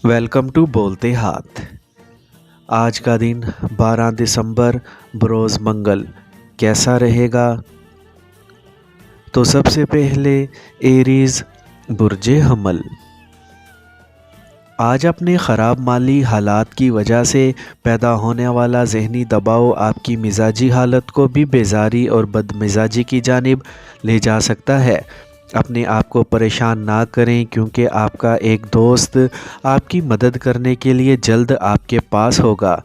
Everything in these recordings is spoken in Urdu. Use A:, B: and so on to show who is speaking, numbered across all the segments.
A: ویلکم ٹو بولتے ہاتھ۔ آج کا دن 12 دسمبر بروز منگل کیسا رہے گا؟ تو سب سے پہلے ایریز برج حمل۔ آج اپنے خراب مالی حالات کی وجہ سے پیدا ہونے والا ذہنی دباؤ آپ کی مزاجی حالت کو بھی بیزاری اور بدمزاجی کی جانب لے جا سکتا ہے۔ اپنے آپ کو پریشان نہ کریں کیونکہ آپ کا ایک دوست آپ کی مدد کرنے کے لیے جلد آپ کے پاس ہوگا۔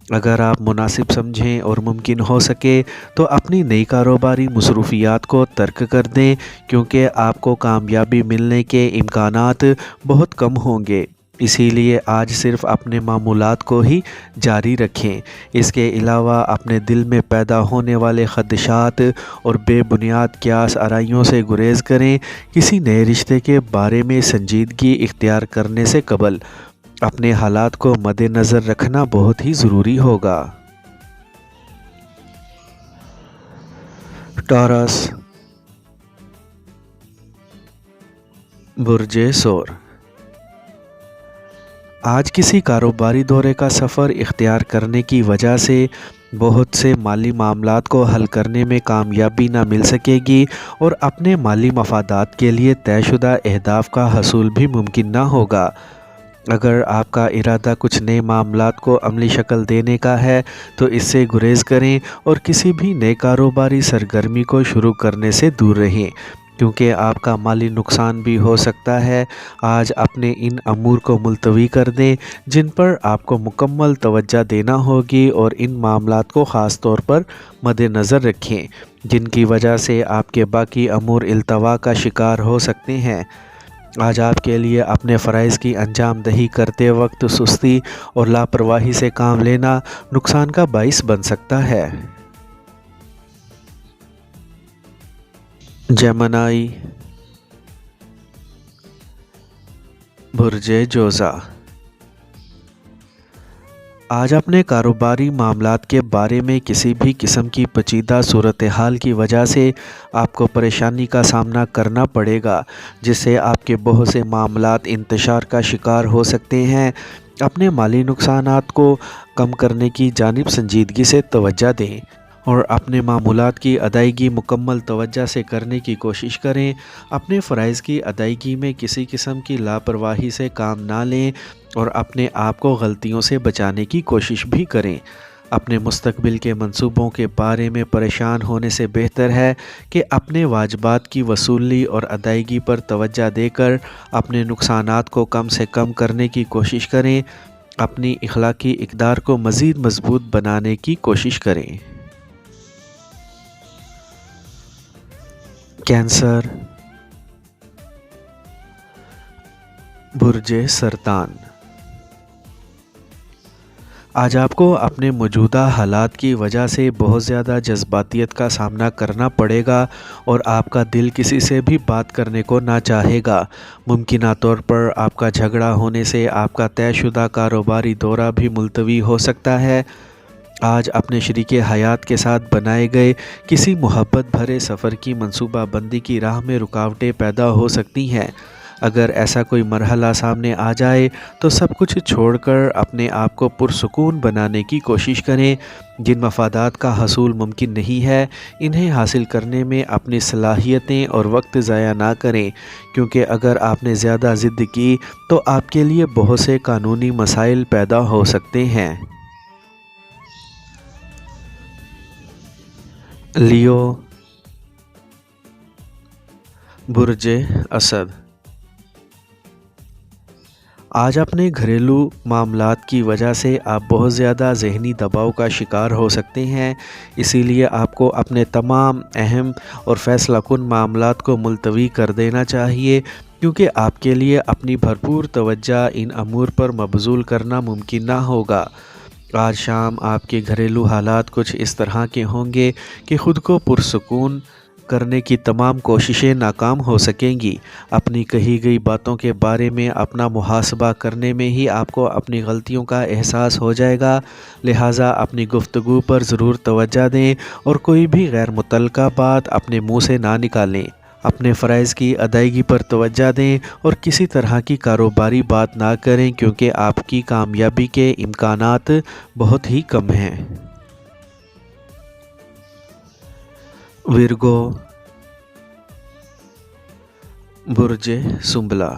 A: اگر آپ مناسب سمجھیں اور ممکن ہو سکے تو اپنی نئی کاروباری مصروفیات کو ترک کر دیں کیونکہ آپ کو کامیابی ملنے کے امکانات بہت کم ہوں گے۔ اسی لیے آج صرف اپنے معمولات کو ہی جاری رکھیں۔ اس کے علاوہ اپنے دل میں پیدا ہونے والے خدشات اور بے بنیاد قیاس آرائیوں سے گریز کریں۔ کسی نئے رشتے کے بارے میں سنجیدگی اختیار کرنے سے قبل اپنے حالات کو مد نظر رکھنا بہت ہی ضروری ہوگا۔ ٹارس، برج ثور۔ آج کسی کاروباری دورے کا سفر اختیار کرنے کی وجہ سے بہت سے مالی معاملات کو حل کرنے میں کامیابی نہ مل سکے گی اور اپنے مالی مفادات کے لیے طے شدہ اہداف کا حصول بھی ممکن نہ ہوگا۔ اگر آپ کا ارادہ کچھ نئے معاملات کو عملی شکل دینے کا ہے تو اس سے گریز کریں اور کسی بھی نئے کاروباری سرگرمی کو شروع کرنے سے دور رہیں کیونکہ آپ کا مالی نقصان بھی ہو سکتا ہے۔ آج اپنے ان امور کو ملتوی کر دیں جن پر آپ کو مکمل توجہ دینا ہوگی اور ان معاملات کو خاص طور پر مد نظر رکھیں جن کی وجہ سے آپ کے باقی امور التوا کا شکار ہو سکتے ہیں۔ آج آپ کے لیے اپنے فرائض کی انجام دہی کرتے وقت سستی اور لاپرواہی سے کام لینا نقصان کا باعث بن سکتا ہے۔ جیمنائی، برج جوزا۔ آج اپنے کاروباری معاملات کے بارے میں کسی بھی قسم کی پیچیدہ صورتحال کی وجہ سے آپ کو پریشانی کا سامنا کرنا پڑے گا جس سے آپ کے بہت سے معاملات انتشار کا شکار ہو سکتے ہیں۔ اپنے مالی نقصانات کو کم کرنے کی جانب سنجیدگی سے توجہ دیں اور اپنے معمولات کی ادائیگی مکمل توجہ سے کرنے کی کوشش کریں۔ اپنے فرائض کی ادائیگی میں کسی قسم کی لاپرواہی سے کام نہ لیں اور اپنے آپ کو غلطیوں سے بچانے کی کوشش بھی کریں۔ اپنے مستقبل کے منصوبوں کے بارے میں پریشان ہونے سے بہتر ہے کہ اپنے واجبات کی وصولی اور ادائیگی پر توجہ دے کر اپنے نقصانات کو کم سے کم کرنے کی کوشش کریں۔ اپنی اخلاقی اقدار کو مزید مضبوط بنانے کی کوشش کریں۔ کینسر، برج سرطان۔ آج آپ کو اپنے موجودہ حالات کی وجہ سے بہت زیادہ جذباتیت کا سامنا کرنا پڑے گا اور آپ کا دل کسی سے بھی بات کرنے کو نہ چاہے گا۔ ممکنہ طور پر آپ کا جھگڑا ہونے سے آپ کا طے شدہ کاروباری دورہ بھی ملتوی ہو سکتا ہے۔ آج اپنے شریک حیات کے ساتھ بنائے گئے کسی محبت بھرے سفر کی منصوبہ بندی کی راہ میں رکاوٹیں پیدا ہو سکتی ہیں۔ اگر ایسا کوئی مرحلہ سامنے آ جائے تو سب کچھ چھوڑ کر اپنے آپ کو پرسکون بنانے کی کوشش کریں۔ جن مفادات کا حصول ممکن نہیں ہے انہیں حاصل کرنے میں اپنی صلاحیتیں اور وقت ضائع نہ کریں کیونکہ اگر آپ نے زیادہ ضد کی تو آپ کے لیے بہت سے قانونی مسائل پیدا ہو سکتے ہیں۔ لیو، برج اسد۔ آج اپنے گھریلو معاملات کی وجہ سے آپ بہت زیادہ ذہنی دباؤ کا شکار ہو سکتے ہیں، اسی لیے آپ کو اپنے تمام اہم اور فیصلہ کن معاملات کو ملتوی کر دینا چاہیے کیونکہ آپ کے لیے اپنی بھرپور توجہ ان امور پر مبذول کرنا ممکن نہ ہوگا۔ آج شام آپ کے گھریلو حالات کچھ اس طرح کے ہوں گے کہ خود کو پرسکون کرنے کی تمام کوششیں ناکام ہو سکیں گی۔ اپنی کہی گئی باتوں کے بارے میں اپنا محاسبہ کرنے میں ہی آپ کو اپنی غلطیوں کا احساس ہو جائے گا، لہٰذا اپنی گفتگو پر ضرور توجہ دیں اور کوئی بھی غیر متعلقہ بات اپنے منہ سے نہ نکالیں۔ اپنے فرائض کی ادائیگی پر توجہ دیں اور کسی طرح کی کاروباری بات نہ کریں کیونکہ آپ کی کامیابی کے امکانات بہت ہی کم ہیں۔ ورگو، برج سنبلہ،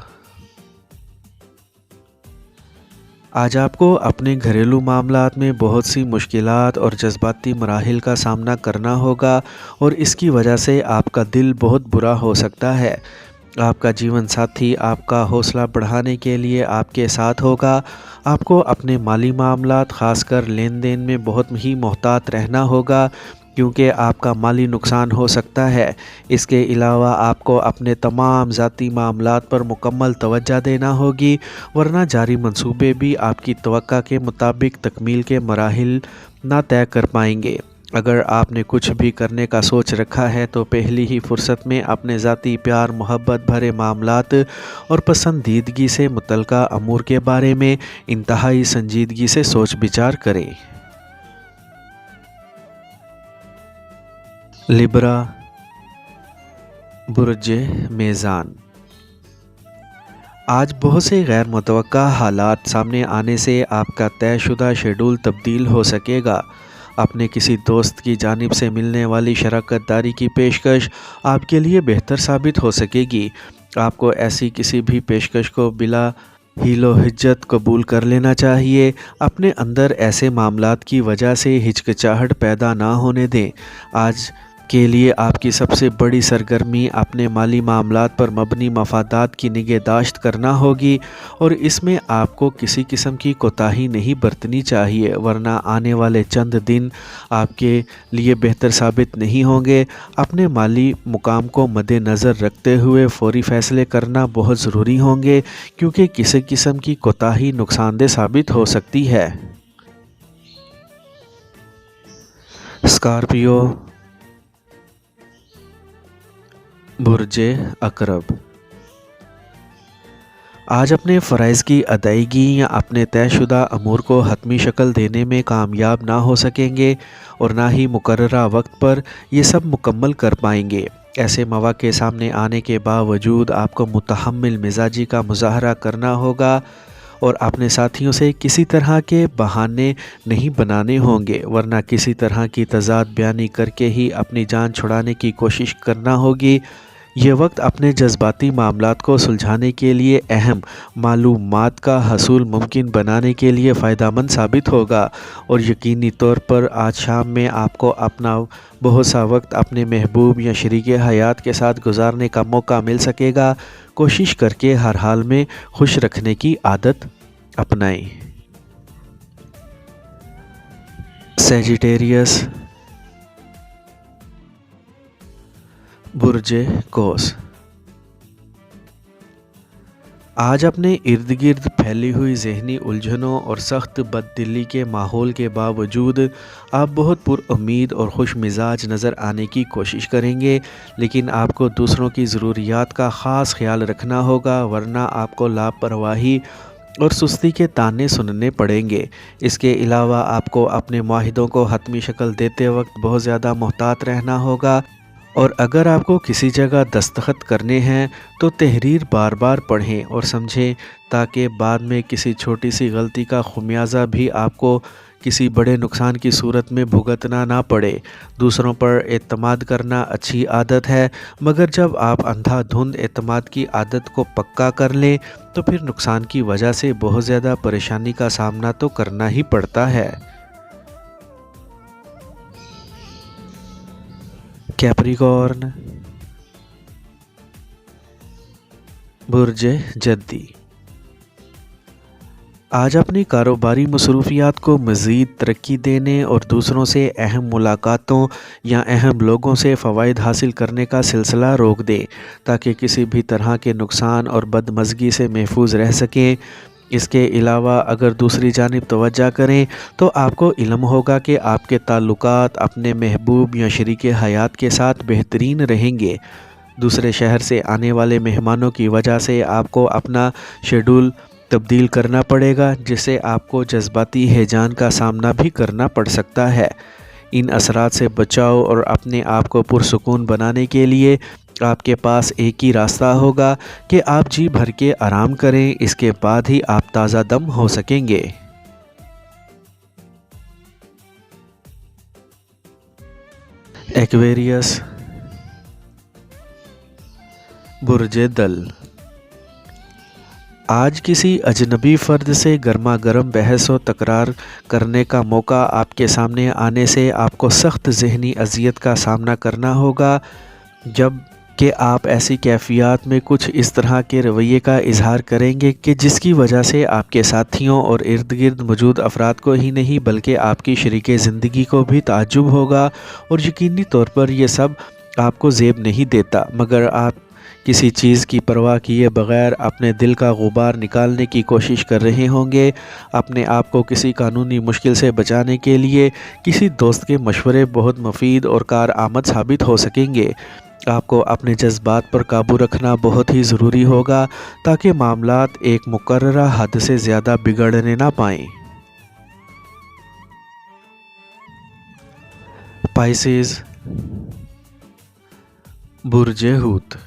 A: آج آپ کو اپنے گھریلو معاملات میں بہت سی مشکلات اور جذباتی مراحل کا سامنا کرنا ہوگا اور اس کی وجہ سے آپ کا دل بہت برا ہو سکتا ہے۔ آپ کا جیون ساتھی آپ کا حوصلہ بڑھانے کے لیے آپ کے ساتھ ہوگا۔ آپ کو اپنے مالی معاملات خاص کر لین دین میں بہت ہی محتاط رہنا ہوگا کیونکہ آپ کا مالی نقصان ہو سکتا ہے۔ اس کے علاوہ آپ کو اپنے تمام ذاتی معاملات پر مکمل توجہ دینا ہوگی ورنہ جاری منصوبے بھی آپ کی توقع کے مطابق تکمیل کے مراحل نہ طے کر پائیں گے۔ اگر آپ نے کچھ بھی کرنے کا سوچ رکھا ہے تو پہلی ہی فرصت میں اپنے ذاتی پیار محبت بھرے معاملات اور پسندیدگی سے متعلقہ امور کے بارے میں انتہائی سنجیدگی سے سوچ بچار کریں۔ لبرا، برج میزان، آج بہت سے غیر متوقع حالات سامنے آنے سے آپ کا طے شدہ شیڈول تبدیل ہو سکے گا۔ اپنے کسی دوست کی جانب سے ملنے والی شراکت داری کی پیشکش آپ کے لیے بہتر ثابت ہو سکے گی۔ آپ کو ایسی کسی بھی پیشکش کو بلا حیل و حجت قبول کر لینا چاہیے۔ اپنے اندر ایسے معاملات کی وجہ سے ہچکچاہٹ پیدا نہ ہونے دیں۔ آج کے لیے آپ کی سب سے بڑی سرگرمی اپنے مالی معاملات پر مبنی مفادات کی نگہداشت کرنا ہوگی اور اس میں آپ کو کسی قسم کی کوتاہی نہیں برتنی چاہیے ورنہ آنے والے چند دن آپ کے لیے بہتر ثابت نہیں ہوں گے۔ اپنے مالی مقام کو مد نظر رکھتے ہوئے فوری فیصلے کرنا بہت ضروری ہوں گے کیونکہ کسی قسم کی کوتاہی نقصان دہ ثابت ہو سکتی ہے۔ اسکارپیو، برج عقرب، آج اپنے فرائض کی ادائیگی یا اپنے طے شدہ امور کو حتمی شکل دینے میں کامیاب نہ ہو سکیں گے اور نہ ہی مقررہ وقت پر یہ سب مکمل کر پائیں گے۔ ایسے مواقع سامنے آنے کے باوجود آپ کو متحمل مزاجی کا مظاہرہ کرنا ہوگا اور اپنے ساتھیوں سے کسی طرح کے بہانے نہیں بنانے ہوں گے ورنہ کسی طرح کی تضاد بیانی کر کے ہی اپنی جان چھڑانے کی کوشش کرنا ہوگی۔ یہ وقت اپنے جذباتی معاملات کو سلجھانے کے لیے اہم معلومات کا حصول ممکن بنانے کے لیے فائدہ مند ثابت ہوگا اور یقینی طور پر آج شام میں آپ کو اپنا بہت سا وقت اپنے محبوب یا شریک حیات کے ساتھ گزارنے کا موقع مل سکے گا۔ کوشش کر کے ہر حال میں خوش رکھنے کی عادت اپنائیں۔ سیجیٹیریس، برج قوس، آج اپنے ارد گرد پھیلی ہوئی ذہنی الجھنوں اور سخت بد دلی کے ماحول کے باوجود آپ بہت پر امید اور خوش مزاج نظر آنے کی کوشش کریں گے لیکن آپ کو دوسروں کی ضروریات کا خاص خیال رکھنا ہوگا ورنہ آپ کو لاپرواہی اور سستی کے طعنے سننے پڑیں گے۔ اس کے علاوہ آپ کو اپنے معاہدوں کو حتمی شکل دیتے وقت بہت زیادہ محتاط رہنا ہوگا اور اگر آپ کو کسی جگہ دستخط کرنے ہیں تو تحریر بار بار پڑھیں اور سمجھیں تاکہ بعد میں کسی چھوٹی سی غلطی کا خمیازہ بھی آپ کو کسی بڑے نقصان کی صورت میں بھگتنا نہ پڑے۔ دوسروں پر اعتماد کرنا اچھی عادت ہے مگر جب آپ اندھا دھند اعتماد کی عادت کو پکا کر لیں تو پھر نقصان کی وجہ سے بہت زیادہ پریشانی کا سامنا تو کرنا ہی پڑتا ہے۔ کیپریکارن، برج جدی، آج اپنی کاروباری مصروفیات کو مزید ترقی دینے اور دوسروں سے اہم ملاقاتوں یا اہم لوگوں سے فوائد حاصل کرنے کا سلسلہ روک دیں تاکہ کسی بھی طرح کے نقصان اور بدمزگی سے محفوظ رہ سکیں۔ اس کے علاوہ اگر دوسری جانب توجہ کریں تو آپ کو علم ہوگا کہ آپ کے تعلقات اپنے محبوب یا شریک حیات کے ساتھ بہترین رہیں گے۔ دوسرے شہر سے آنے والے مہمانوں کی وجہ سے آپ کو اپنا شیڈول تبدیل کرنا پڑے گا جس سے آپ کو جذباتی ہیجان کا سامنا بھی کرنا پڑ سکتا ہے۔ ان اثرات سے بچاؤ اور اپنے آپ کو پرسکون بنانے کے لیے آپ کے پاس ایک ہی راستہ ہوگا کہ آپ جی بھر کے آرام کریں، اس کے بعد ہی آپ تازہ دم ہو سکیں گے۔ ایکویریس، برج دل۔ آج کسی اجنبی فرد سے گرما گرم بحث و تکرار کرنے کا موقع آپ کے سامنے آنے سے آپ کو سخت ذہنی اذیت کا سامنا کرنا ہوگا، جب کہ آپ ایسی کیفیات میں کچھ اس طرح کے رویے کا اظہار کریں گے کہ جس کی وجہ سے آپ کے ساتھیوں اور ارد گرد موجود افراد کو ہی نہیں بلکہ آپ کی شریک زندگی کو بھی تعجب ہوگا، اور یقینی طور پر یہ سب آپ کو زیب نہیں دیتا، مگر آپ کسی چیز کی پرواہ کیے بغیر اپنے دل کا غبار نکالنے کی کوشش کر رہے ہوں گے۔ اپنے آپ کو کسی قانونی مشکل سے بچانے کے لیے کسی دوست کے مشورے بہت مفید اور کارآمد ثابت ہو سکیں گے۔ آپ کو اپنے جذبات پر قابو رکھنا بہت ہی ضروری ہوگا تاکہ معاملات ایک مقررہ حد سے زیادہ بگڑنے نہ پائیں۔ پائسیز، برج حوت۔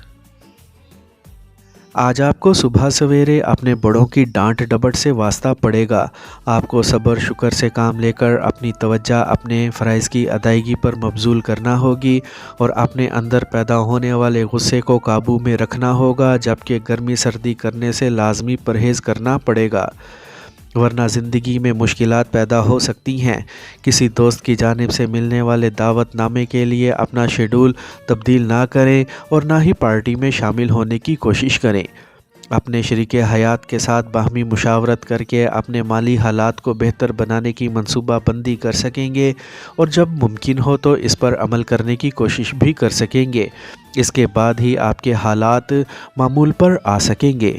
A: آج آپ کو صبح سویرے اپنے بڑوں کی ڈانٹ ڈپٹ سے واسطہ پڑے گا۔ آپ کو صبر شکر سے کام لے کر اپنی توجہ اپنے فرائض کی ادائیگی پر مبذول کرنا ہوگی، اور اپنے اندر پیدا ہونے والے غصے کو قابو میں رکھنا ہوگا، جبکہ گرمی سردی کرنے سے لازمی پرہیز کرنا پڑے گا، ورنہ زندگی میں مشکلات پیدا ہو سکتی ہیں۔ کسی دوست کی جانب سے ملنے والے دعوت نامے کے لیے اپنا شیڈول تبدیل نہ کریں اور نہ ہی پارٹی میں شامل ہونے کی کوشش کریں۔ اپنے شریک حیات کے ساتھ باہمی مشاورت کر کے اپنے مالی حالات کو بہتر بنانے کی منصوبہ بندی کر سکیں گے، اور جب ممکن ہو تو اس پر عمل کرنے کی کوشش بھی کر سکیں گے۔ اس کے بعد ہی آپ کے حالات معمول پر آ سکیں گے۔